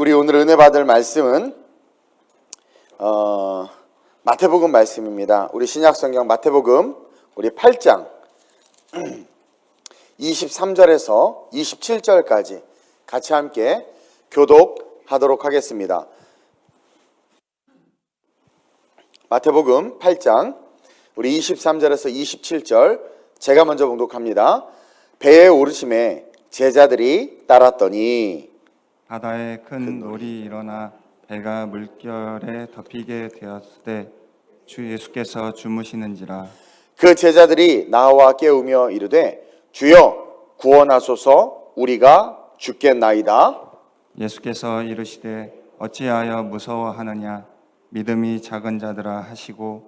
우리 오늘 은혜 받을 말씀은 마태복음 말씀입니다. 우리 신약성경 마태복음 우리 8장 23절에서 27절까지 같이 함께 교독하도록 하겠습니다. 마태복음 8장 우리 23절에서 27절 제가 먼저 봉독합니다. 배에 오르심에 제자들이 따랐더니 바다에 큰 놀이 일어나 배가 물결에 덮이게 되었을 때 주 예수께서 주무시는지라. 그 제자들이 나와 깨우며 이르되 주여 구원하소서 우리가 죽겠나이다. 예수께서 이르시되 어찌하여 무서워하느냐 믿음이 작은 자들아 하시고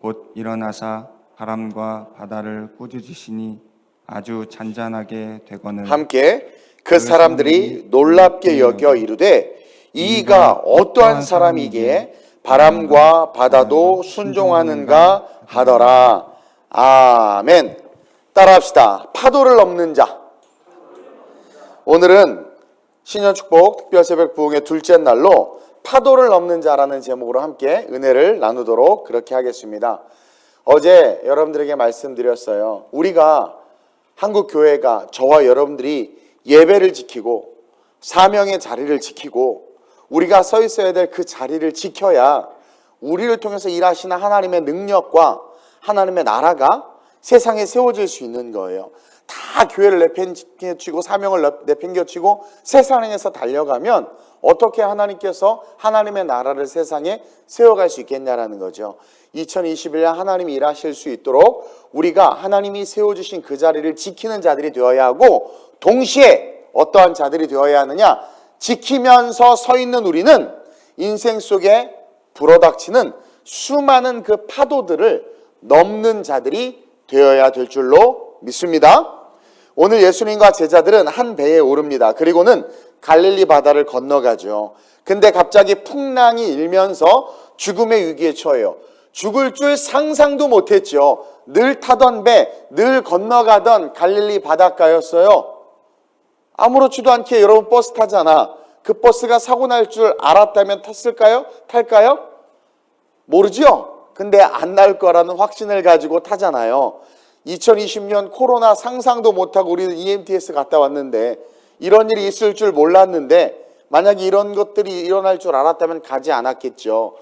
곧 일어나사 바람과 바다를 꾸짖으시니 아주 잔잔하게 되거늘. 함께 그 사람들이 놀랍게 여겨 이르되 이가 어떠한 사람이기에 바람과 바다도 순종하는가 하더라. 아멘. 따라합시다. 파도를 넘는 자. 오늘은 신년축복 특별새벽 부흥의 둘째 날로 파도를 넘는 자라는 제목으로 함께 은혜를 나누도록 그렇게 하겠습니다. 어제 여러분들에게 말씀드렸어요. 우리가 한국교회가 저와 여러분들이 예배를 지키고 사명의 자리를 지키고 우리가 서 있어야 될 그 자리를 지켜야 우리를 통해서 일하시는 하나님의 능력과 하나님의 나라가 세상에 세워질 수 있는 거예요. 다 교회를 내팽개치고 사명을 내팽개치고 세상에서 달려가면 어떻게 하나님께서 하나님의 나라를 세상에 세워갈 수 있겠냐라는 거죠. 2021년 하나님이 일하실 수 있도록 우리가 하나님이 세워주신 그 자리를 지키는 자들이 되어야 하고, 동시에 어떠한 자들이 되어야 하느냐, 지키면서 서 있는 우리는 인생 속에 불어닥치는 수많은 그 파도들을 넘는 자들이 되어야 될 줄로 믿습니다. 오늘 예수님과 제자들은 한 배에 오릅니다. 그리고는 갈릴리 바다를 건너가죠. 근데 갑자기 풍랑이 일면서 죽음의 위기에 처해요. 죽을 줄 상상도 못했죠. 늘 타던 배, 늘 건너가던 갈릴리 바닷가였어요. 아무렇지도 않게 여러분 버스 타잖아. 그 버스가 사고 날 줄 알았다면 탔을까요? 탈까요? 모르죠? 근데 안 날 거라는 확신을 가지고 타잖아요. 2020년 코로나 상상도 못하고 우리는 EMTS 갔다 왔는데 이런 일이 있을 줄 몰랐는데 만약에 이런 것들이 일어날 줄 알았다면 가지 않았겠죠.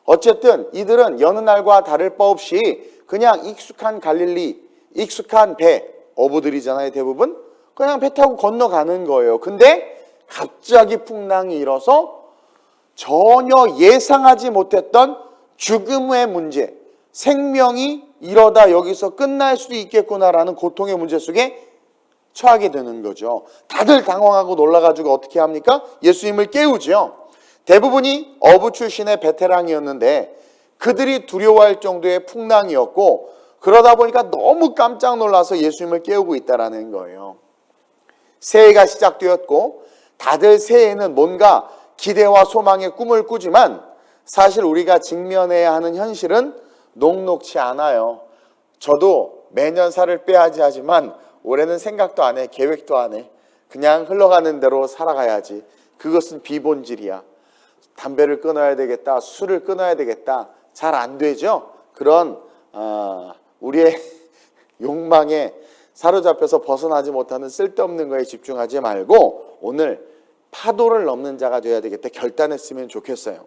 어쨌든 이들은 여느 날과 다를 바 없이 그냥 익숙한 갈릴리, 익숙한 배, 어부들이잖아요 대부분. 그냥 배 타고 건너가는 거예요. 근데 갑자기 풍랑이 일어서 전혀 예상하지 못했던 죽음의 문제, 생명이 이러다 여기서 끝날 수도 있겠구나라는 고통의 문제 속에 처하게 되는 거죠. 다들 당황하고 놀라가지고 어떻게 합니까? 예수님을 깨우죠. 대부분이 어부 출신의 베테랑이었는데 그들이 두려워할 정도의 풍랑이었고, 그러다 보니까 너무 깜짝 놀라서 예수님을 깨우고 있다는 거예요. 새해가 시작되었고 다들 새해에는 뭔가 기대와 소망의 꿈을 꾸지만 사실 우리가 직면해야 하는 현실은 녹록치 않아요. 저도 매년 살을 빼야지 하지만 올해는 생각도 안 해, 계획도 안 해. 그냥 흘러가는 대로 살아가야지. 그것은 비본질이야. 담배를 끊어야 되겠다, 술을 끊어야 되겠다. 잘 안 되죠? 그런 우리의 욕망에 사로잡혀서 벗어나지 못하는 쓸데없는 거에 집중하지 말고 오늘 파도를 넘는 자가 되어야 되겠다 결단했으면 좋겠어요.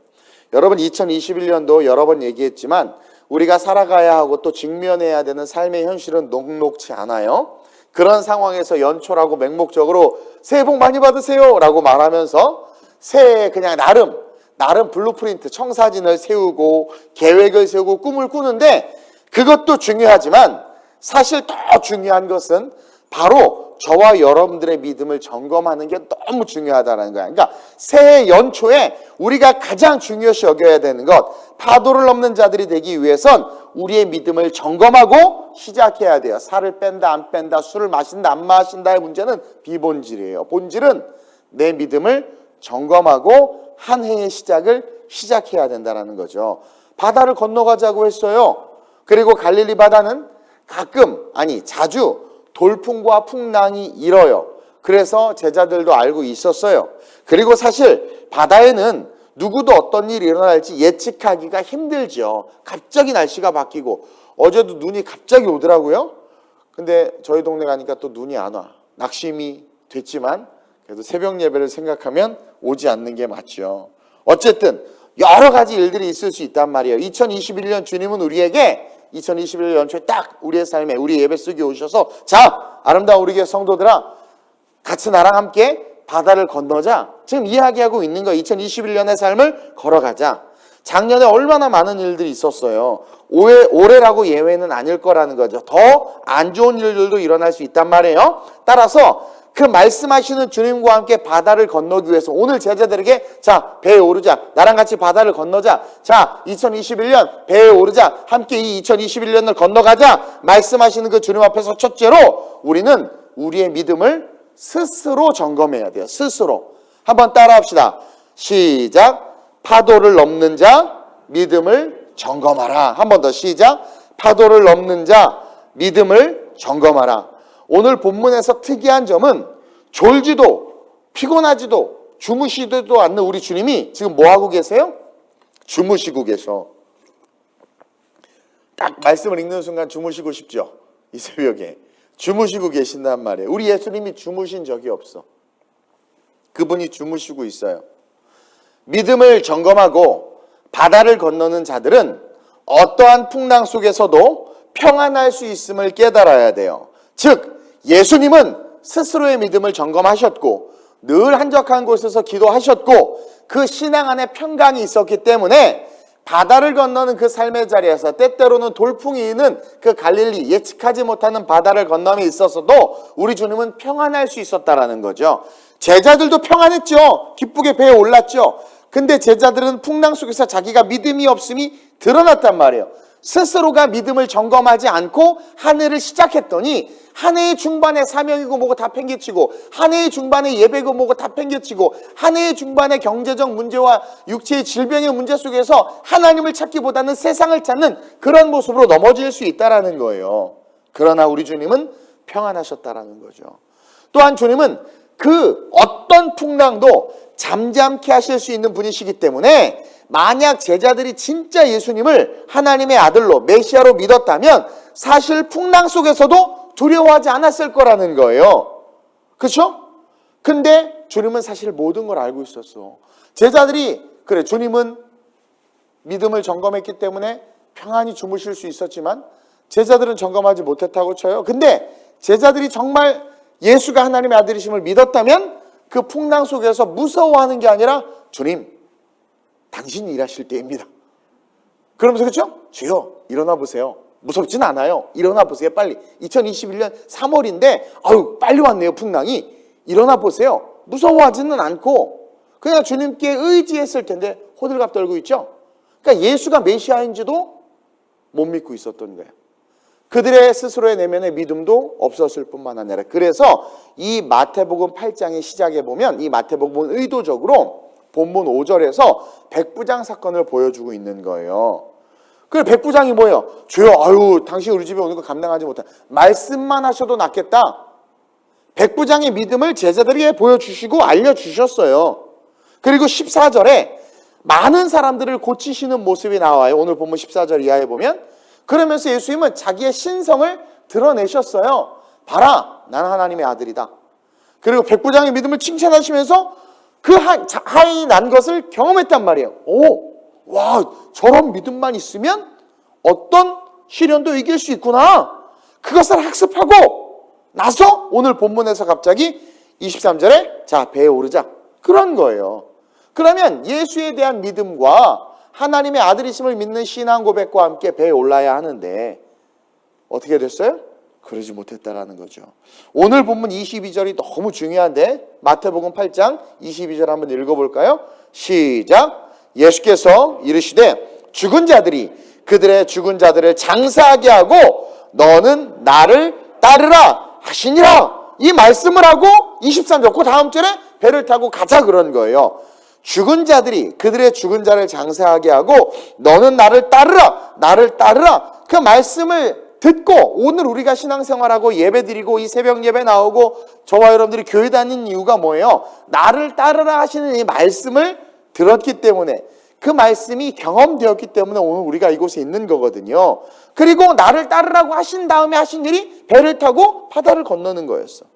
여러분, 2021년도 여러 번 얘기했지만 우리가 살아가야 하고 또 직면해야 되는 삶의 현실은 녹록치 않아요. 그런 상황에서 연초라고 맹목적으로 새해 복 많이 받으세요 라고 말하면서 새해에 그냥 나름 블루프린트, 청사진을 세우고 계획을 세우고 꿈을 꾸는데 그것도 중요하지만 사실 더 중요한 것은 바로 저와 여러분들의 믿음을 점검하는 게 너무 중요하다는 거야. 그러니까 새해 연초에 우리가 가장 중요시 여겨야 되는 것, 파도를 넘는 자들이 되기 위해선 우리의 믿음을 점검하고 시작해야 돼요. 살을 뺀다 안 뺀다, 술을 마신다 안 마신다의 문제는 비본질이에요. 본질은 내 믿음을 점검하고 한 해의 시작을 시작해야 된다는 거죠. 바다를 건너가자고 했어요. 그리고 갈릴리 바다는 자주 돌풍과 풍랑이 일어요. 그래서 제자들도 알고 있었어요. 그리고 사실 바다에는 누구도 어떤 일이 일어날지 예측하기가 힘들죠. 갑자기 날씨가 바뀌고 어제도 눈이 갑자기 오더라고요. 근데 저희 동네 가니까 또 눈이 안 와. 낙심이 됐지만 그래도 새벽 예배를 생각하면 오지 않는 게 맞죠. 어쨌든 여러 가지 일들이 있을 수 있단 말이에요. 2021년 주님은 우리에게 2021년 연초에 딱 우리의 삶에 우리 예배 속에 오셔서 자, 아름다운 우리 교회 성도들아, 같이 나랑 함께 바다를 건너자. 지금 이야기하고 있는 거 2021년의 삶을 걸어가자. 작년에 얼마나 많은 일들이 있었어요. 올해라고 예외는 아닐 거라는 거죠. 더 안 좋은 일들도 일어날 수 있단 말이에요. 따라서 그 말씀하시는 주님과 함께 바다를 건너기 위해서 오늘 제자들에게 자, 배에 오르자. 나랑 같이 바다를 건너자. 자, 2021년 배에 오르자. 함께 이 2021년을 건너가자. 말씀하시는 그 주님 앞에서 첫째로 우리는 우리의 믿음을 스스로 점검해야 돼요. 스스로. 한번 따라합시다. 시작. 파도를 넘는 자 믿음을 점검하라. 한 번 더 시작. 파도를 넘는 자 믿음을 점검하라. 오늘 본문에서 특이한 점은 졸지도 피곤하지도 주무시지도 않는 우리 주님이 지금 뭐하고 계세요? 주무시고 계셔. 딱 말씀을 읽는 순간 주무시고 싶죠? 이 새벽에 주무시고 계신단 말이에요. 우리 예수님이 주무신 적이 없어. 그분이 주무시고 있어요. 믿음을 점검하고 바다를 건너는 자들은 어떠한 풍랑 속에서도 평안할 수 있음을 깨달아야 돼요. 즉 예수님은 스스로의 믿음을 점검하셨고 늘 한적한 곳에서 기도하셨고 그 신앙 안에 평강이 있었기 때문에 바다를 건너는 그 삶의 자리에서 때때로는 돌풍이 있는 그 갈릴리 예측하지 못하는 바다를 건너에 있어서도 우리 주님은 평안할 수 있었다라는 거죠. 제자들도 평안했죠. 기쁘게 배에 올랐죠. 근데 제자들은 풍랑 속에서 자기가 믿음이 없음이 드러났단 말이에요. 스스로가 믿음을 점검하지 않고 한 해를 시작했더니 한 해의 중반에 사명이고 뭐고 다 팽개치고 한 해의 중반에 예배고 뭐고 다 팽개치고 한 해의 중반에 경제적 문제와 육체의 질병의 문제 속에서 하나님을 찾기보다는 세상을 찾는 그런 모습으로 넘어질 수 있다라는 거예요. 그러나 우리 주님은 평안하셨다라는 거죠. 또한 주님은 그 어떤 풍랑도 잠잠케 하실 수 있는 분이시기 때문에 만약 제자들이 진짜 예수님을 하나님의 아들로 메시아로 믿었다면 사실 풍랑 속에서도 두려워하지 않았을 거라는 거예요. 그렇죠? 근데 주님은 사실 모든 걸 알고 있었어. 제자들이 그래 주님은 믿음을 점검했기 때문에 평안히 주무실 수 있었지만 제자들은 점검하지 못했다고 쳐요. 근데 제자들이 정말 예수가 하나님의 아들이심을 믿었다면 그 풍랑 속에서 무서워하는 게 아니라 주님, 당신이 일하실 때입니다. 그러면서 그렇죠? 주여 일어나 보세요. 무섭진 않아요. 일어나 보세요. 빨리. 2021년 3월인데 아유 빨리 왔네요. 풍랑이. 일어나 보세요. 무서워하지는 않고 그냥 주님께 의지했을 텐데 호들갑 떨고 있죠. 그러니까 예수가 메시아인지도 못 믿고 있었던 거예요. 그들의 스스로의 내면의 믿음도 없었을 뿐만 아니라 그래서 이 마태복음 8장의 시작에 보면 이 마태복음은 의도적으로 본문 5절에서 백부장 사건을 보여주고 있는 거예요. 그 백부장이 뭐예요? 주여 아유 당신 우리 집에 오는 거 감당하지 못한 말씀만 하셔도 낫겠다. 백부장의 믿음을 제자들에게 보여주시고 알려주셨어요. 그리고 14절에 많은 사람들을 고치시는 모습이 나와요. 오늘 본문 14절 이하에 보면 그러면서 예수님은 자기의 신성을 드러내셨어요. 봐라 나는 하나님의 아들이다. 그리고 백부장의 믿음을 칭찬하시면서 그 하인이 난 것을 경험했단 말이에요. 와 저런 믿음만 있으면 어떤 시련도 이길 수 있구나. 그것을 학습하고 나서 오늘 본문에서 갑자기 23절에 자 배에 오르자 그런 거예요. 그러면 예수에 대한 믿음과 하나님의 아들이심을 믿는 신앙 고백과 함께 배에 올라야 하는데 어떻게 됐어요? 그러지 못했다라는 거죠. 오늘 본문 22절이 너무 중요한데 마태복음 8장 22절 한번 읽어볼까요? 시작. 예수께서 이르시되 죽은 자들이 그들의 죽은 자들을 장사하게 하고 너는 나를 따르라 하시니라. 이 말씀을 하고 23절 그 다음 절에 배를 타고 가자 그런 거예요. 죽은 자들이 그들의 죽은 자를 장사하게 하고 너는 나를 따르라 나를 따르라 그 말씀을 듣고 오늘 우리가 신앙생활하고 예배드리고 이 새벽 예배 나오고 저와 여러분들이 교회 다니는 이유가 뭐예요? 나를 따르라 하시는 이 말씀을 들었기 때문에, 그 말씀이 경험되었기 때문에 오늘 우리가 이곳에 있는 거거든요. 그리고 나를 따르라고 하신 다음에 하신 일이 배를 타고 바다를 건너는 거였어.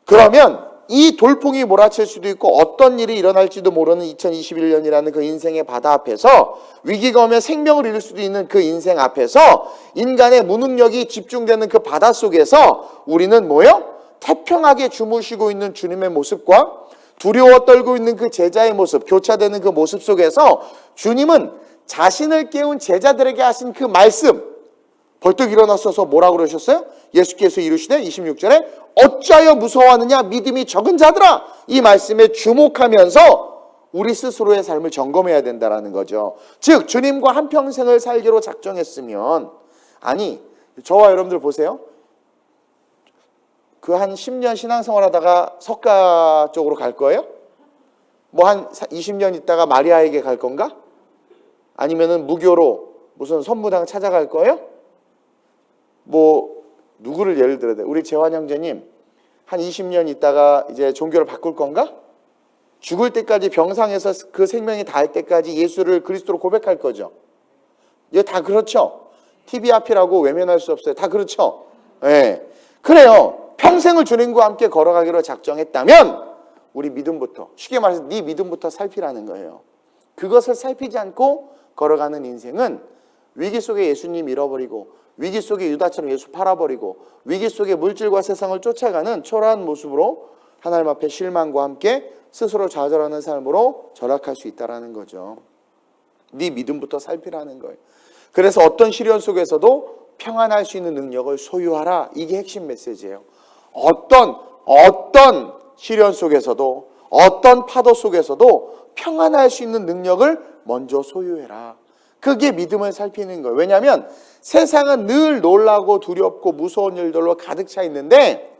그러면 이 돌풍이 몰아칠 수도 있고 어떤 일이 일어날지도 모르는 2021년이라는 그 인생의 바다 앞에서, 위기가 오면 생명을 잃을 수도 있는 그 인생 앞에서 인간의 무능력이 집중되는 그 바다 속에서 우리는 뭐요? 태평하게 주무시고 있는 주님의 모습과 두려워 떨고 있는 그 제자의 모습, 교차되는 그 모습 속에서 주님은 자신을 깨운 제자들에게 하신 그 말씀, 벌떡 일어나셔서 뭐라고 그러셨어요? 예수께서 이르시되 26절에 어찌하여 무서워하느냐 믿음이 적은 자들아, 이 말씀에 주목하면서 우리 스스로의 삶을 점검해야 된다는 거죠. 즉 주님과 한평생을 살기로 작정했으면, 아니 저와 여러분들 보세요. 그 한 10년 신앙생활 하다가 석가 쪽으로 갈 거예요? 뭐 한 20년 있다가 마리아에게 갈 건가? 아니면은 무교로 무슨 선무당 찾아갈 거예요? 뭐 누구를 예를 들어야 돼? 우리 재환 형제님 한 20년 있다가 이제 종교를 바꿀 건가? 죽을 때까지 병상에서 그 생명이 닿을 때까지 예수를 그리스도로 고백할 거죠. 이거 다 그렇죠. TV 앞이라고 외면할 수 없어요. 다 그렇죠. 네. 그래요. 평생을 주님과 함께 걸어가기로 작정했다면 우리 믿음부터, 쉽게 말해서 네 믿음부터 살피라는 거예요. 그것을 살피지 않고 걸어가는 인생은 위기 속에 예수님 잃어버리고, 위기 속에 유다처럼 예수 팔아버리고, 위기 속에 물질과 세상을 쫓아가는 초라한 모습으로 하나님 앞에 실망과 함께 스스로 좌절하는 삶으로 전락할 수 있다는 거죠. 네 믿음부터 살피라는 거예요. 그래서 어떤 시련 속에서도 평안할 수 있는 능력을 소유하라. 이게 핵심 메시지예요. 어떤 시련 속에서도, 어떤 파도 속에서도 평안할 수 있는 능력을 먼저 소유해라. 그게 믿음을 살피는 거예요. 왜냐하면 세상은 늘 놀라고 두렵고 무서운 일들로 가득 차 있는데,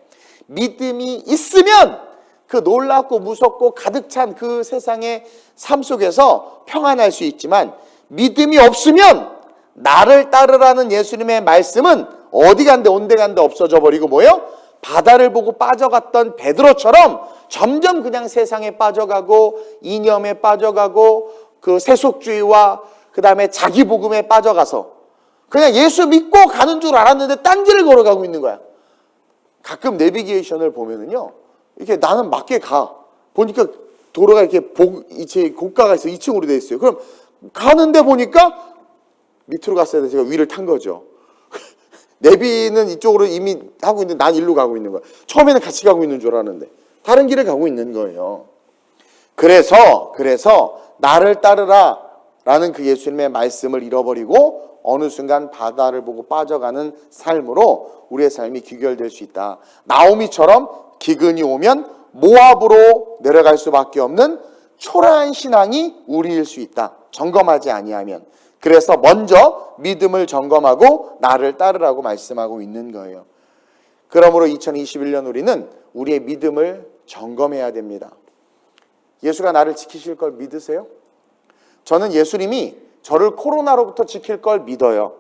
믿음이 있으면 그 놀랍고 무섭고 가득 찬 그 세상의 삶 속에서 평안할 수 있지만, 믿음이 없으면 나를 따르라는 예수님의 말씀은 어디 간데 온데 간데 없어져 버리고 뭐예요? 바다를 보고 빠져갔던 베드로처럼 점점 그냥 세상에 빠져가고, 이념에 빠져가고, 그 세속주의와 그 다음에 자기 복음에 빠져가서 그냥 예수 믿고 가는 줄 알았는데 딴 길을 걸어가고 있는 거야. 가끔 내비게이션을 보면은요, 이렇게 나는 맞게 가. 보니까 도로가 이렇게 고가가 있어. 2층으로 돼 있어요. 그럼 가는데 보니까 밑으로 갔어야 돼. 제가 위를 탄 거죠. 내비는 이쪽으로 이미 하고 있는데 난 일로 가고 있는 거야. 처음에는 같이 가고 있는 줄 알았는데 다른 길을 가고 있는 거예요. 그래서 나를 따르라 라는 그 예수님의 말씀을 잃어버리고 어느 순간 바다를 보고 빠져가는 삶으로 우리의 삶이 귀결될 수 있다. 나오미처럼 기근이 오면 모압으로 내려갈 수밖에 없는 초라한 신앙이 우리일 수 있다. 점검하지 아니하면. 그래서 먼저 믿음을 점검하고 나를 따르라고 말씀하고 있는 거예요. 그러므로 2021년 우리는 우리의 믿음을 점검해야 됩니다. 예수가 나를 지키실 걸 믿으세요? 저는 예수님이 저를 코로나로부터 지킬 걸 믿어요.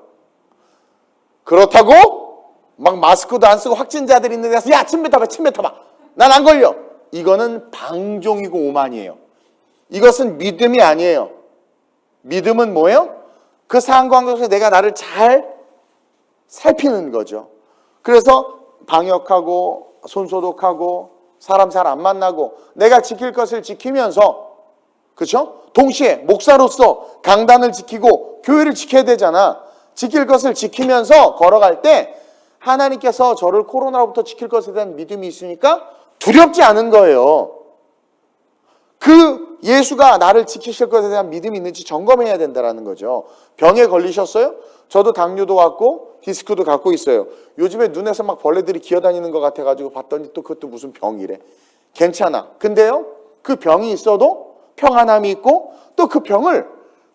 그렇다고 막 마스크도 안 쓰고 확진자들이 있는 데서 야 침 뱉어봐 난 안 걸려. 이거는 방종이고 오만이에요. 이것은 믿음이 아니에요. 믿음은 뭐예요? 그 상황에서 내가 나를 잘 살피는 거죠. 그래서 방역하고 손소독하고 사람 잘 안 만나고 내가 지킬 것을 지키면서, 그렇죠? 동시에 목사로서 강단을 지키고 교회를 지켜야 되잖아. 지킬 것을 지키면서 걸어갈 때 하나님께서 저를 코로나로부터 지킬 것에 대한 믿음이 있으니까 두렵지 않은 거예요. 그 예수가 나를 지키실 것에 대한 믿음이 있는지 점검해야 된다는 거죠. 병에 걸리셨어요? 저도 당뇨도 갖고 디스크도 갖고 있어요. 요즘에 눈에서 막 벌레들이 기어다니는 것 같아가지고 봤더니 또 그것도 무슨 병이래. 괜찮아. 근데요, 그 병이 있어도 평안함이 있고 또 그 병을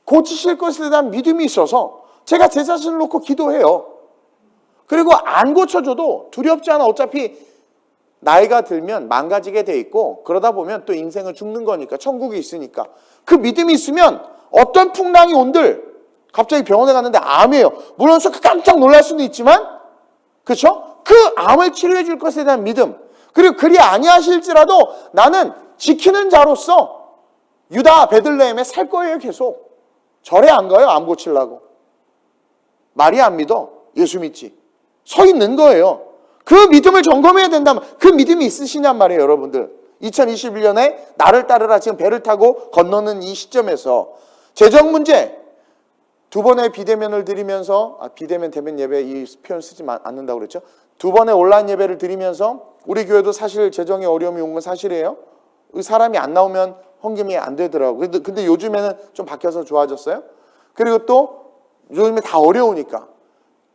고치실 것에 대한 믿음이 있어서 제가 제 자신을 놓고 기도해요. 그리고 안 고쳐줘도 두렵지 않아. 어차피 나이가 들면 망가지게 돼 있고 그러다 보면 또 인생은 죽는 거니까, 천국이 있으니까. 그 믿음이 있으면 어떤 풍랑이 온들 갑자기 병원에 갔는데 암이에요. 물론 깜짝 놀랄 수도 있지만, 그렇죠? 그 암을 치료해 줄 것에 대한 믿음, 그리고 그리 아니하실지라도 나는 지키는 자로서 유다 베들레헴에 살 거예요. 계속 절에 안 가요. 암 고치려고. 말이 안 믿어. 예수 믿지. 서 있는 거예요. 그 믿음을 점검해야 된다면 그 믿음이 있으시냔 말이에요. 여러분들 2021년에 나를 따르라 지금 배를 타고 건너는 이 시점에서 재정 문제, 두 번의 비대면을 드리면서, 비대면 대면 예배 이 표현 쓰지 않는다고 그랬죠. 두 번의 온라인 예배를 드리면서 우리 교회도 사실 재정에 어려움이 온 건 사실이에요. 사람이 안 나오면 헌금이 안 되더라고요. 근데 요즘에는 좀 바뀌어서 좋아졌어요. 그리고 또 요즘에 다 어려우니까.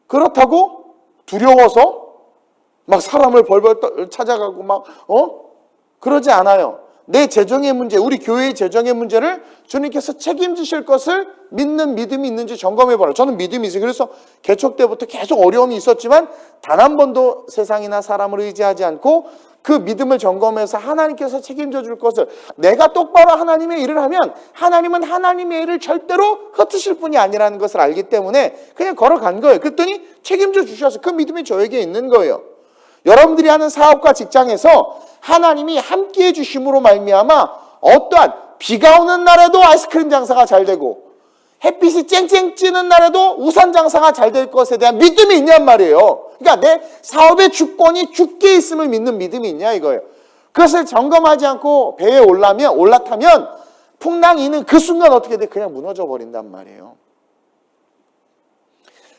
그렇다고 두려워서 막 사람을 벌벌 찾아가고 막 그러지 않아요. 내 재정의 문제, 우리 교회의 재정의 문제를 주님께서 책임지실 것을 믿는 믿음이 있는지 점검해봐라. 저는 믿음이 있어요. 그래서 개척 때부터 계속 어려움이 있었지만 단 한 번도 세상이나 사람을 의지하지 않고 그 믿음을 점검해서 하나님께서 책임져 줄 것을, 내가 똑바로 하나님의 일을 하면 하나님은 하나님의 일을 절대로 흩으실 분이 아니라는 것을 알기 때문에 그냥 걸어간 거예요. 그랬더니 책임져 주셔서 그 믿음이 저에게 있는 거예요. 여러분들이 하는 사업과 직장에서 하나님이 함께해 주심으로 말미암아 어떠한 비가 오는 날에도 아이스크림 장사가 잘 되고 햇빛이 쨍쨍 찌는 날에도 우산 장사가 잘 될 것에 대한 믿음이 있냔 말이에요. 그러니까 내 사업의 주권이 주께 있음을 믿는 믿음이 있냐 이거예요. 그것을 점검하지 않고 배에 올라타면 풍랑이는 그 순간 어떻게 돼? 그냥 무너져 버린단 말이에요.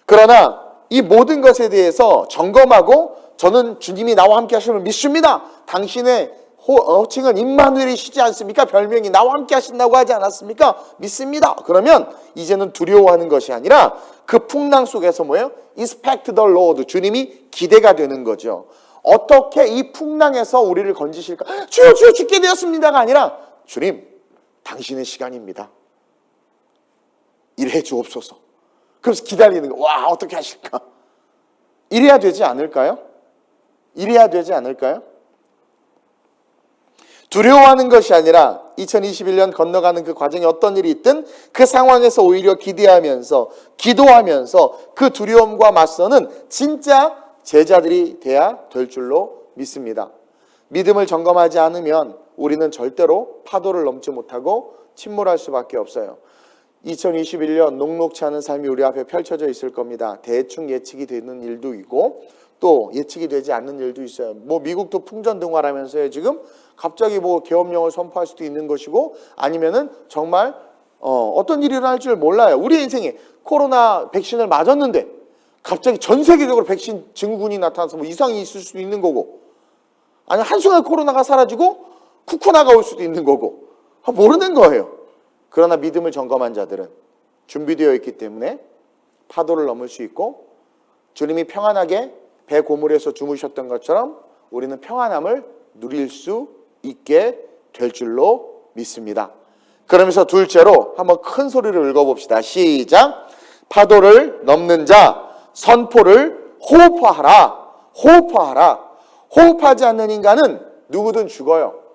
그러나 이 모든 것에 대해서 점검하고 저는 주님이 나와 함께 하심을 믿습니다. 당신의 호칭은 임마누엘이시지 않습니까? 별명이 나와 함께 하신다고 하지 않았습니까? 믿습니다. 그러면 이제는 두려워하는 것이 아니라 그 풍랑 속에서 뭐예요? Expect the Lord. 주님이 기대가 되는 거죠. 어떻게 이 풍랑에서 우리를 건지실까? 주여 주여 죽게 되었습니다가 아니라 주님 당신의 시간입니다. 일해 주옵소서. 그래서 기다리는 거. 와 어떻게 하실까? 이래야 되지 않을까요? 이래야 되지 않을까요? 두려워하는 것이 아니라 2021년 건너가는 그 과정에 어떤 일이 있든 그 상황에서 오히려 기대하면서 기도하면서 그 두려움과 맞서는 진짜 제자들이 돼야 될 줄로 믿습니다. 믿음을 점검하지 않으면 우리는 절대로 파도를 넘지 못하고 침몰할 수밖에 없어요. 2021년 녹록치 않은 삶이 우리 앞에 펼쳐져 있을 겁니다. 대충 예측이 되는 일도 있고 또 예측이 되지 않는 일도 있어요. 뭐 미국도 풍전등화라면서요. 지금 갑자기 뭐 계엄령을 선포할 수도 있는 것이고 아니면은 정말 어떤 일이 일어날 줄 몰라요. 우리 인생에 코로나 백신을 맞았는데 갑자기 전 세계적으로 백신 증후군이 나타나서 뭐 이상이 있을 수도 있는 거고 아니 한순간 코로나가 사라지고 쿠쿠나가 올 수도 있는 거고 모르는 거예요. 그러나 믿음을 점검한 자들은 준비되어 있기 때문에 파도를 넘을 수 있고 주님이 평안하게 배 고물에서 주무셨던 것처럼 우리는 평안함을 누릴 수 있게 될 줄로 믿습니다. 그러면서 둘째로 한번 큰 소리로 읽어봅시다. 시작. 파도를 넘는 자 선포를 호흡하라. 호흡하라. 호흡하지 않는 인간은 누구든 죽어요.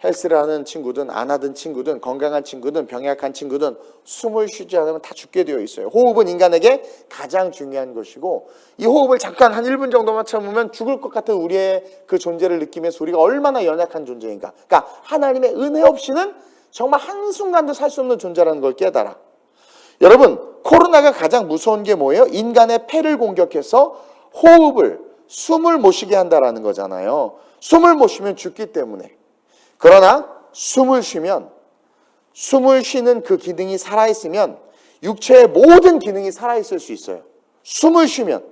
헬스를 하는 친구든 안 하던 친구든 건강한 친구든 병약한 친구든 숨을 쉬지 않으면 다 죽게 되어 있어요. 호흡은 인간에게 가장 중요한 것이고 이 호흡을 잠깐 한 1분 정도만 참으면 죽을 것 같은 우리의 그 존재를 느끼면서 우리가 얼마나 연약한 존재인가. 그러니까 하나님의 은혜 없이는 정말 한순간도 살 수 없는 존재라는 걸 깨달아. 여러분 코로나가 가장 무서운 게 뭐예요? 인간의 폐를 공격해서 호흡을 숨을 못 쉬게 한다라는 거잖아요. 숨을 못 쉬면 죽기 때문에. 그러나 숨을 쉬면 숨을 쉬는 그 기능이 살아있으면 육체의 모든 기능이 살아있을 수 있어요. 숨을 쉬면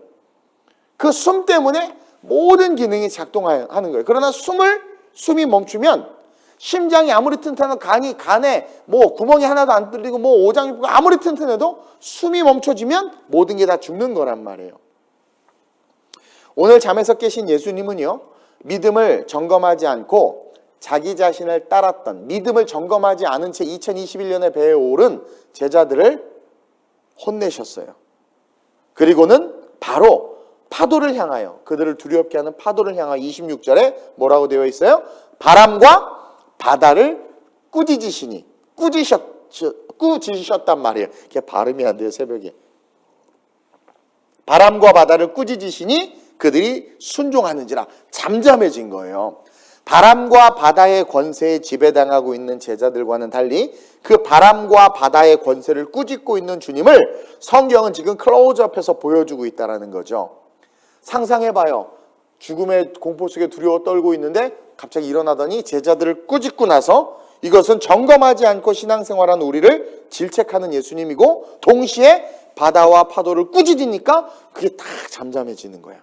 그 숨 때문에 모든 기능이 작동하는 거예요. 그러나 숨이 멈추면 심장이 아무리 튼튼해도 간에 뭐 구멍이 하나도 안 뚫리고 뭐 오장육부가 아무리 튼튼해도 숨이 멈춰지면 모든 게 다 죽는 거란 말이에요. 오늘 잠에서 깨신 예수님은요. 믿음을 점검하지 않고 자기 자신을 따랐던 믿음을 점검하지 않은 채 2021년에 배에 오른 제자들을 혼내셨어요. 그리고는 바로 파도를 향하여 그들을 두렵게 하는 파도를 향하여 26절에 뭐라고 되어 있어요? 바람과 바다를 꾸짖으시니 꾸짖으셨다. 꾸짖으셨단 말이에요. 이게 발음이 안 돼요, 새벽에. 바람과 바다를 꾸짖으시니 그들이 순종하는지라. 잠잠해진 거예요. 바람과 바다의 권세에 지배당하고 있는 제자들과는 달리 그 바람과 바다의 권세를 꾸짖고 있는 주님을 성경은 지금 클로즈업해서 보여주고 있다는 거죠. 상상해봐요. 죽음의 공포 속에 두려워 떨고 있는데 갑자기 일어나더니 제자들을 꾸짖고 나서 이것은 점검하지 않고 신앙생활한 우리를 질책하는 예수님이고, 동시에 바다와 파도를 꾸짖으니까 그게 딱 잠잠해지는 거야.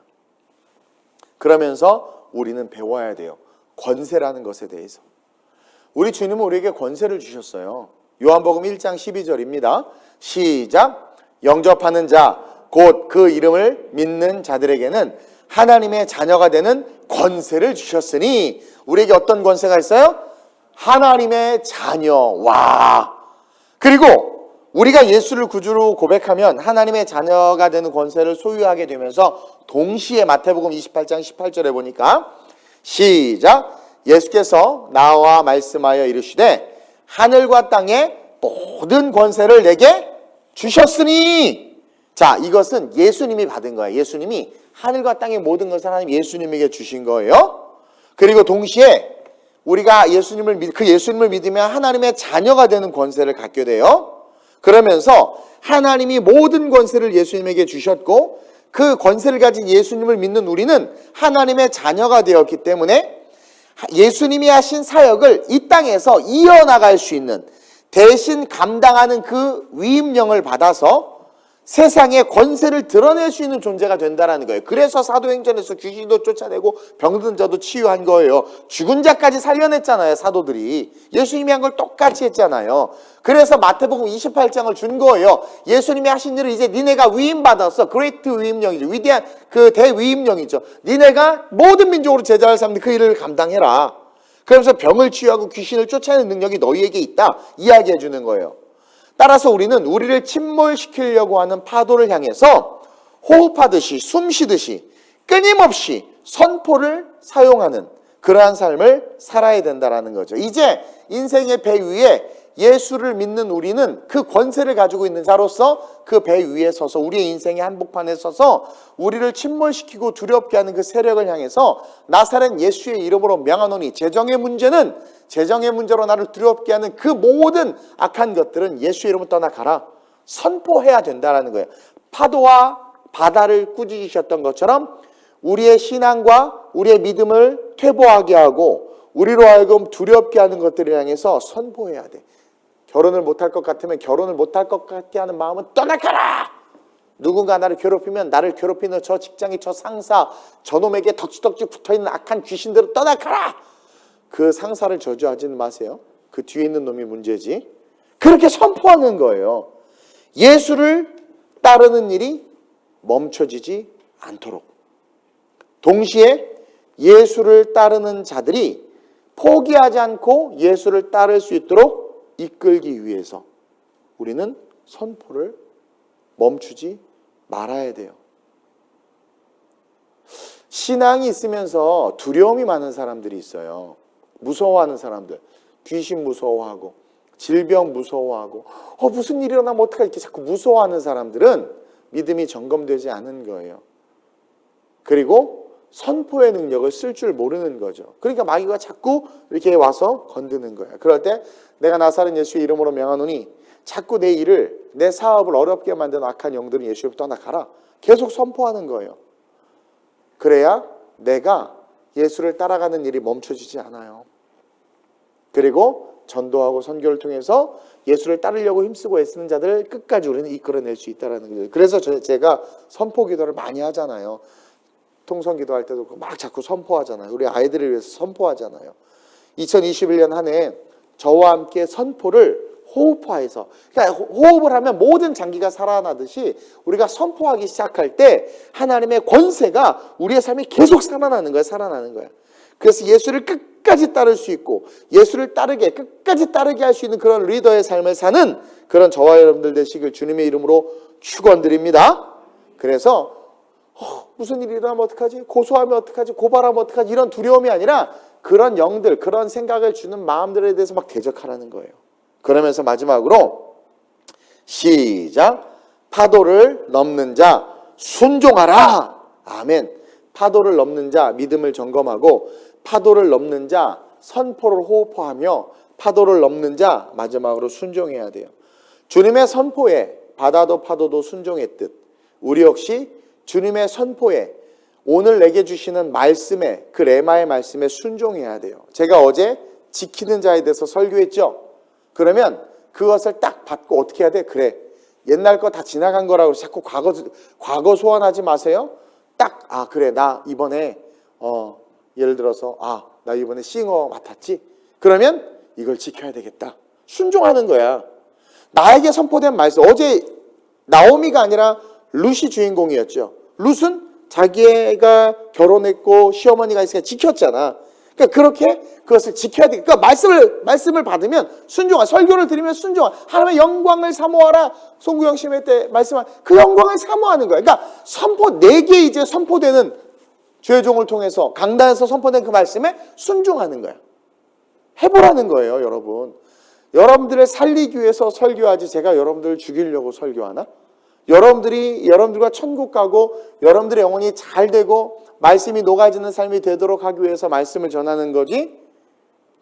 그러면서 우리는 배워야 돼요. 권세라는 것에 대해서. 우리 주님은 우리에게 권세를 주셨어요. 요한복음 1장 12절입니다. 시작. 영접하는 자 곧 그 이름을 믿는 자들에게는 하나님의 자녀가 되는 권세를 주셨으니. 우리에게 어떤 권세가 있어요? 하나님의 자녀. 와. 그리고 우리가 예수를 구주로 고백하면 하나님의 자녀가 되는 권세를 소유하게 되면서 동시에 마태복음 28장 18절에 보니까 시작. 예수께서 나와 말씀하여 이르시되 하늘과 땅의 모든 권세를 내게 주셨으니. 자, 이것은 예수님이 받은 거예요. 예수님이 하늘과 땅의 모든 것을 하나님 예수님에게 주신 거예요. 그리고 동시에 우리가 그 예수님을 믿으면 하나님의 자녀가 되는 권세를 갖게 돼요. 그러면서 하나님이 모든 권세를 예수님에게 주셨고, 그 권세를 가진 예수님을 믿는 우리는 하나님의 자녀가 되었기 때문에 예수님이 하신 사역을 이 땅에서 이어나갈 수 있는, 대신 감당하는 그 위임령을 받아서 세상에 권세를 드러낼 수 있는 존재가 된다는 거예요. 그래서 사도행전에서 귀신도 쫓아내고 병든 자도 치유한 거예요. 죽은 자까지 살려냈잖아요, 사도들이. 예수님이 한 걸 똑같이 했잖아요. 그래서 마태복음 28장을 준 거예요. 예수님이 하신 일을 이제 니네가 위임받았어. 그레이트 위임령이죠. 위대한 그 대위임령이죠. 니네가 모든 민족으로 제자를 삼는 그 일을 감당해라. 그러면서 병을 치유하고 귀신을 쫓아내는 능력이 너희에게 있다. 이야기해 주는 거예요. 따라서 우리는 우리를 침몰시키려고 하는 파도를 향해서 호흡하듯이, 숨쉬듯이 끊임없이 선포를 사용하는 그러한 삶을 살아야 된다는 거죠. 이제 인생의 배 위에 예수를 믿는 우리는 그 권세를 가지고 있는 자로서 그 배 위에 서서, 우리의 인생의 한복판에 서서 우리를 침몰시키고 두렵게 하는 그 세력을 향해서 나사렛 예수의 이름으로 명하노니, 재정의 문제로 나를 두렵게 하는 그 모든 악한 것들은 예수의 이름으로 떠나가라. 선포해야 된다는 거예요. 파도와 바다를 꾸짖으셨던 것처럼 우리의 신앙과 우리의 믿음을 퇴보하게 하고 우리로 하여금 두렵게 하는 것들을 향해서 선포해야 돼. 결혼을 못할 것 같으면 결혼을 못할 것 같게 하는 마음은 떠나가라. 누군가 나를 괴롭히면 나를 괴롭히는 저 직장의 저 상사, 저놈에게 덕지덕지 붙어있는 악한 귀신들을 떠나가라. 그 상사를 저주하지는 마세요. 그 뒤에 있는 놈이 문제지. 그렇게 선포하는 거예요. 예수를 따르는 일이 멈춰지지 않도록. 동시에 예수를 따르는 자들이 포기하지 않고 예수를 따를 수 있도록 이끌기 위해서 우리는 선포를 멈추지 말아야 돼요. 신앙이 있으면서 두려움이 많은 사람들이 있어요. 무서워하는 사람들. 귀신 무서워하고 질병 무서워하고 무슨 일이 일어나면 어떡하지, 이렇게 자꾸 무서워하는 사람들은 믿음이 점검되지 않은 거예요. 그리고 선포의 능력을 쓸 줄 모르는 거죠. 그러니까 마귀가 자꾸 이렇게 와서 건드는 거예요. 그럴 때 내가 나사렛 예수의 이름으로 명하노니 자꾸 내 일을, 내 사업을 어렵게 만드는 악한 영들은 예수를 떠나가라. 계속 선포하는 거예요. 그래야 내가 예수를 따라가는 일이 멈춰지지 않아요. 그리고 전도하고 선교를 통해서 예수를 따르려고 힘쓰고 애쓰는 자들을 끝까지 우리는 이끌어낼 수 있다는 거예요. 그래서 제가 선포 기도를 많이 하잖아요. 통성 기도할 때도 막 자꾸 선포하잖아요. 우리 아이들을 위해서 선포하잖아요. 2021년 한 해 저와 함께 선포를 호흡화해서, 그러니까 호흡을 하면 모든 장기가 살아나듯이 우리가 선포하기 시작할 때 하나님의 권세가 우리의 삶이 계속 살아나는 거예요. 그래서 예수를 끝까지 따를 수 있고 예수를 끝까지 따르게 할 수 있는 그런 리더의 삶을 사는 그런 저와 여러분들 되시길 주님의 이름으로 축원드립니다. 그래서 무슨 일이 일어나면 어떡하지? 고소하면 어떡하지? 고발하면 어떡하지? 이런 두려움이 아니라 그런 영들, 그런 생각을 주는 마음들에 대해서 막 대적하라는 거예요. 그러면서 마지막으로 시작. 파도를 넘는 자 순종하라. 아멘. 파도를 넘는 자 믿음을 점검하고, 파도를 넘는 자 선포를 호흡하며, 파도를 넘는 자 마지막으로 순종해야 돼요. 주님의 선포에 바다도 파도도 순종의 뜻, 우리 역시 주님의 선포에, 오늘 내게 주시는 말씀에, 그 레마의 말씀에 순종해야 돼요. 제가 어제 지키는 자에 대해서 설교했죠. 그러면 그것을 딱 받고 어떻게 해야 돼? 그래, 옛날 거 다 지나간 거라고 자꾸 과거 소환하지 마세요. 딱 그래, 나 이번에 예를 들어서 나 이번에 싱어 맡았지. 그러면 이걸 지켜야 되겠다. 순종하는 거야. 나에게 선포된 말씀, 어제 나오미가 아니라 룻이 주인공이었죠. 룻은 자기가 결혼했고 시어머니가 있으니까 지켰잖아. 그러니까 그렇게 그것을 지켜야 돼. 그러니까 말씀을 받으면 순종하, 설교를 들으면 순종하, 하나님의 영광을 사모하라. 송구영 심회 때 말씀한 그 영광을 사모하는 거야. 그러니까 내게 이제 선포되는, 주의 종을 통해서 강단에서 선포된 그 말씀에 순종하는 거야. 해보라는 거예요, 여러분. 여러분들을 살리기 위해서 설교하지, 제가 여러분들을 죽이려고 설교하나? 여러분들과 천국 가고 여러분들의 영혼이 잘 되고 말씀이 녹아지는 삶이 되도록 하기 위해서 말씀을 전하는 거지,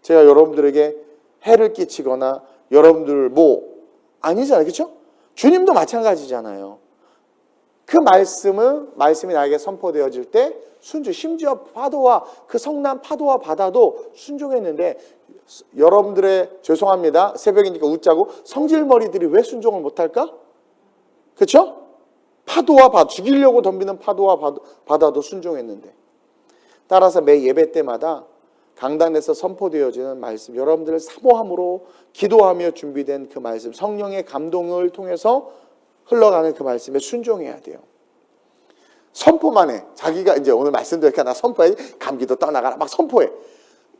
제가 여러분들에게 해를 끼치거나 여러분들 아니잖아요. 그렇죠? 주님도 마찬가지잖아요. 그 말씀이 나에게 선포되어질 때 순종, 심지어 파도와 그 성난 파도와 바다도 순종했는데, 여러분들의, 죄송합니다, 새벽이니까 웃자고, 성질머리들이 왜 순종을 못할까? 그렇죠? 죽이려고 덤비는 파도와 바다도 순종했는데. 따라서 매 예배 때마다 강단에서 선포되어지는 말씀, 여러분들을 사모함으로 기도하며 준비된 그 말씀, 성령의 감동을 통해서 흘러가는 그 말씀에 순종해야 돼요. 선포만 해. 자기가 이제 오늘 말씀드리니까 나 선포해. 감기도 떠나가라. 막 선포해.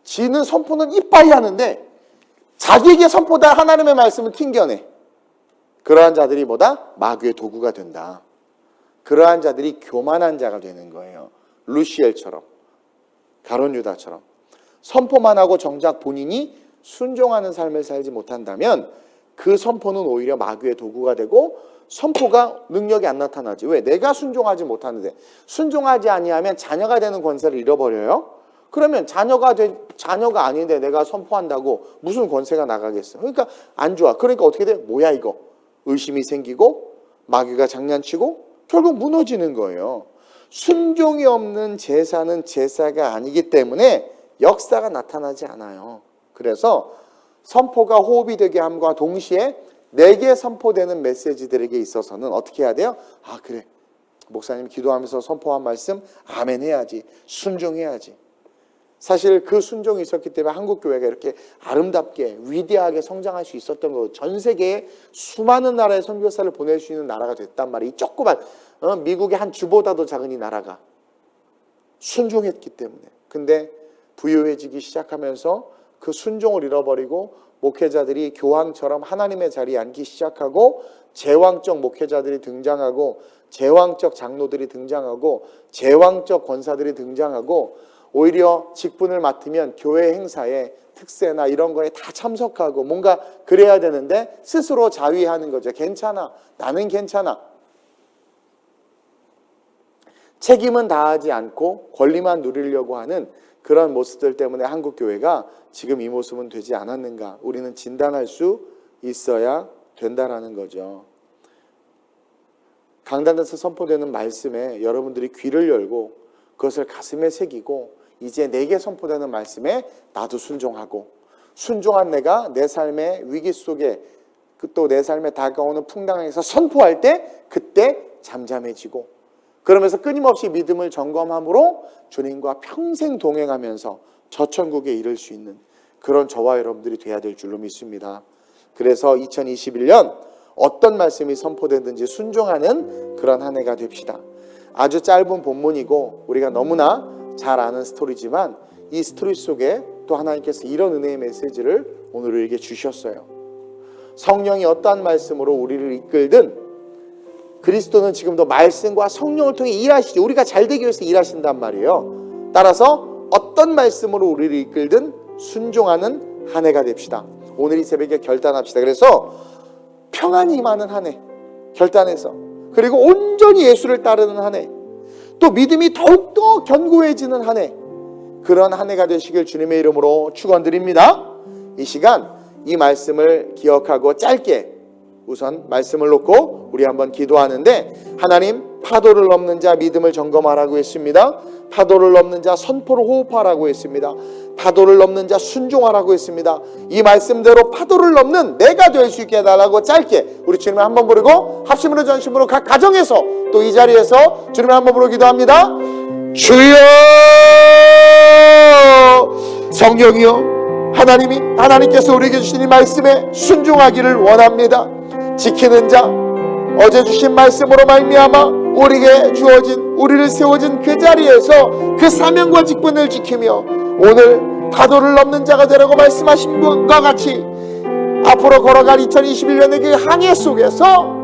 지는 선포는 이빠이 하는데 자기에게 선포된 하나님의 말씀을 튕겨내. 그러한 자들이 마귀의 도구가 된다. 그러한 자들이 교만한 자가 되는 거예요. 루시엘처럼, 가룟 유다처럼. 선포만 하고 정작 본인이 순종하는 삶을 살지 못한다면 그 선포는 오히려 마귀의 도구가 되고, 선포가 능력이 안 나타나지. 왜? 내가 순종하지 못하는데. 순종하지 아니하면 자녀가 되는 권세를 잃어버려요. 그러면 자녀가 아닌데 내가 선포한다고 무슨 권세가 나가겠어? 그러니까 안 좋아. 그러니까 어떻게 돼? 뭐야 이거? 의심이 생기고 마귀가 장난치고 결국 무너지는 거예요. 순종이 없는 제사는 제사가 아니기 때문에 역사가 나타나지 않아요. 그래서 선포가 호흡이 되게 함과 동시에 내게 선포되는 메시지들에게 있어서는 어떻게 해야 돼요? 그래, 목사님 기도하면서 선포한 말씀 아멘 해야지, 순종해야지. 사실 그 순종이 있었기 때문에 한국교회가 이렇게 아름답게 위대하게 성장할 수 있었던 거, 전 세계에 수많은 나라의 선교사를 보낼 수 있는 나라가 됐단 말이에요. 이 조그만 미국의 한 주보다도 작은 이 나라가 순종했기 때문에. 근데 부유해지기 시작하면서 그 순종을 잃어버리고 목회자들이 교황처럼 하나님의 자리에 앉기 시작하고, 제왕적 목회자들이 등장하고, 제왕적 장로들이 등장하고, 제왕적 권사들이 등장하고, 오히려 직분을 맡으면 교회 행사에 특세나 이런 거에 다 참석하고 뭔가 그래야 되는데 스스로 자위하는 거죠. 괜찮아, 나는 괜찮아. 책임은 다하지 않고 권리만 누리려고 하는 그런 모습들 때문에 한국교회가 지금 이 모습은 되지 않았는가, 우리는 진단할 수 있어야 된다라는 거죠. 강단에서 선포되는 말씀에 여러분들이 귀를 열고 그것을 가슴에 새기고, 이제 내게 선포되는 말씀에 나도 순종하고, 순종한 내가 내 삶의 위기 속에, 또 내 삶에 다가오는 풍랑에서 선포할 때 그때 잠잠해지고, 그러면서 끊임없이 믿음을 점검함으로 주님과 평생 동행하면서 저 천국에 이를 수 있는 그런 저와 여러분들이 돼야 될 줄로 믿습니다. 그래서 2021년 어떤 말씀이 선포되든지 순종하는 그런 한 해가 됩시다. 아주 짧은 본문이고 우리가 너무나 잘 아는 스토리지만, 이 스토리 속에 또 하나님께서 이런 은혜의 메시지를 오늘 우리에게 주셨어요. 성령이 어떠한 말씀으로 우리를 이끌든 그리스도는 지금도 말씀과 성령을 통해 일하시죠. 우리가 잘 되기 위해서 일하신단 말이에요. 따라서 어떤 말씀으로 우리를 이끌든 순종하는 한 해가 됩시다. 오늘 이 새벽에 결단합시다. 그래서 평안이 임하는 한 해 결단해서, 그리고 온전히 예수를 따르는 한 해, 또 믿음이 더욱더 견고해지는 한 해, 그런 한 해가 되시길 주님의 이름으로 축원드립니다. 이 시간 이 말씀을 기억하고 짧게 우선 말씀을 놓고 우리 한번 기도하는데, 하나님, 파도를 넘는 자 믿음을 점검하라고 했습니다. 파도를 넘는 자 선포를 호흡하라고 했습니다. 파도를 넘는 자 순종하라고 했습니다. 이 말씀대로 파도를 넘는 내가 될 수 있게 해달라고 짧게 우리 주님을 한번 부르고 합심으로 전심으로 각 가정에서 또 이 자리에서 주님을 한번 부르고 기도합니다. 주여, 성령이여, 하나님께서 우리에게 주신 이 말씀에 순종하기를 원합니다. 지키는 자, 어제 주신 말씀으로 말미암아 우리에게 주어진, 우리를 세워진 그 자리에서 그 사명과 직분을 지키며 오늘 파도를 넘는 자가 되라고 말씀하신 것과 같이 앞으로 걸어갈 2021년의 그 항해 속에서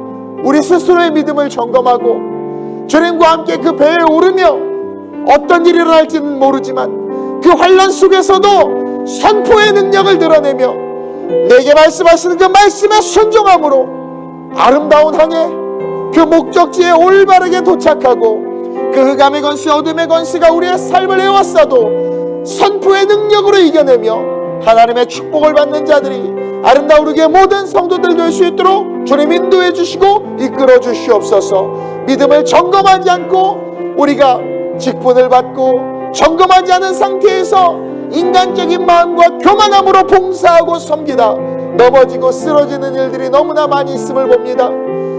우리 스스로의 믿음을 점검하고 주님과 함께 그 배에 오르며 어떤 일이 일어날지는 모르지만 그 환난 속에서도 선포의 능력을 드러내며 내게 말씀하시는 그 말씀에 순종함으로 아름다운 항해, 그 목적지에 올바르게 도착하고 그 흑암의 권세, 어둠의 권세가 우리의 삶을 해왔어도 선포의 능력으로 이겨내며 하나님의 축복을 받는 자들이 아름다운 우리의 모든 성도들 될 수 있도록 주님 인도해 주시고 이끌어 주시옵소서. 믿음을 점검하지 않고 우리가 직분을 받고 점검하지 않은 상태에서 인간적인 마음과 교만함으로 봉사하고 섬기다 넘어지고 쓰러지는 일들이 너무나 많이 있음을 봅니다.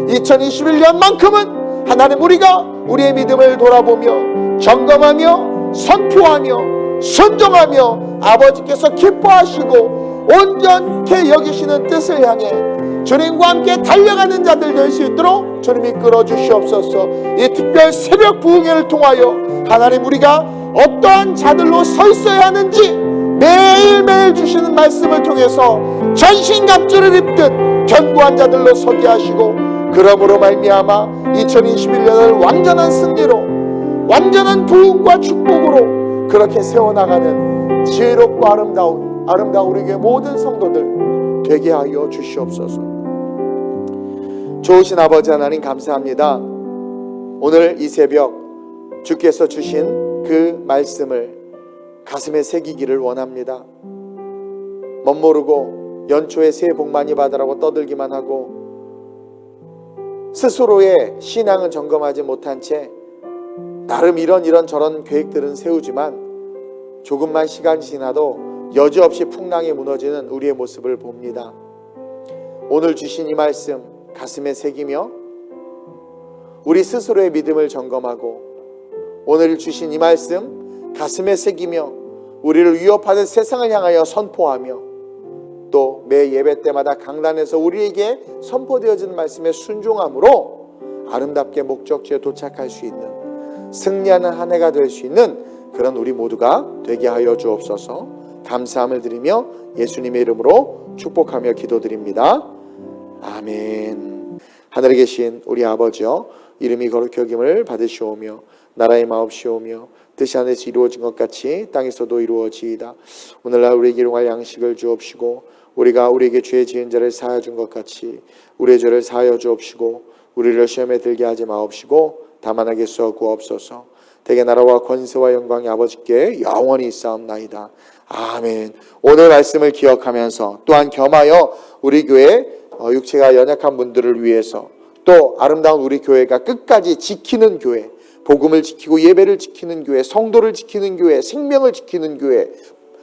2021년만큼은 하나님, 우리가 우리의 믿음을 돌아보며 점검하며 선포하며 순종하며 아버지께서 기뻐하시고 온전케 여기시는 뜻을 향해 주님과 함께 달려가는 자들 될 수 있도록 주님 이끌어 주시옵소서. 이 특별 새벽 부흥회를 통하여 하나님, 우리가 어떠한 자들로 서 있어야 하는지 매일매일 주시는 말씀을 통해서 전신갑주를 입듯 견고한 자들로 서게 하시고, 그러므로 말미암아 2021년을 완전한 승리로, 완전한 부흥과 축복으로 그렇게 세워나가는 지혜롭고 아름다운 우리 교회 모든 성도들 되게 하여 주시옵소서. 좋으신 아버지 하나님, 감사합니다. 오늘 이 새벽 주께서 주신 그 말씀을 가슴에 새기기를 원합니다. 멋모르고 연초에 새해 복 많이 받으라고 떠들기만 하고 스스로의 신앙은 점검하지 못한 채 나름 이런 저런 계획들은 세우지만 조금만 시간이 지나도 여지없이 풍랑에 무너지는 우리의 모습을 봅니다. 오늘 주신 이 말씀 가슴에 새기며 우리 스스로의 믿음을 점검하고 오늘 주신 이 말씀 가슴에 새기며 우리를 위협하는 세상을 향하여 선포하며 또 매 예배 때마다 강단에서 우리에게 선포되어지는 말씀에 순종함으로 아름답게 목적지에 도착할 수 있는 승리하는 한 해가 될 수 있는 그런 우리 모두가 되게 하여 주옵소서. 감사함을 드리며 예수님의 이름으로 축복하며 기도드립니다. 아멘. 하늘에 계신 우리 아버지여, 이름이 거룩히 여김을 받으시오며 나라의 마옵시오며 뜻이 하늘에서 이루어진 것 같이 땅에서도 이루어지이다. 오늘날 우리에게 일용할 양식을 주옵시고 우리가 우리에게 죄 지은 자를 사하여 준 것 같이 우리의 죄를 사하여 주옵시고 우리를 시험에 들게 하지 마옵시고 다만 악에서 구하옵소서. 대개 나라와 권세와 영광이 아버지께 영원히 있사옵나이다. 아멘. 오늘 말씀을 기억하면서 또한 겸하여 우리 교회 육체가 연약한 분들을 위해서 또 아름다운 우리 교회가 끝까지 지키는 교회, 복음을 지키고 예배를 지키는 교회, 성도를 지키는 교회, 생명을 지키는 교회,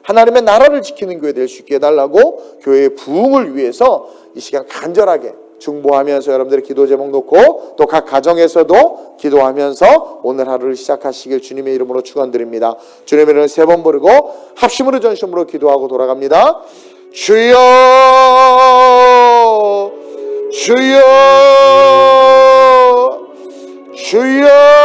하나님의 나라를 지키는 교회 될 수 있게 해달라고 교회의 부흥을 위해서 이 시간 간절하게 중보하면서 여러분들의 기도 제목 놓고 또 각 가정에서도 기도하면서 오늘 하루를 시작하시길 주님의 이름으로 축원드립니다. 주님의 이름을 3번 부르고 합심으로 전심으로 기도하고 돌아갑니다. 주여, 주여, 주여.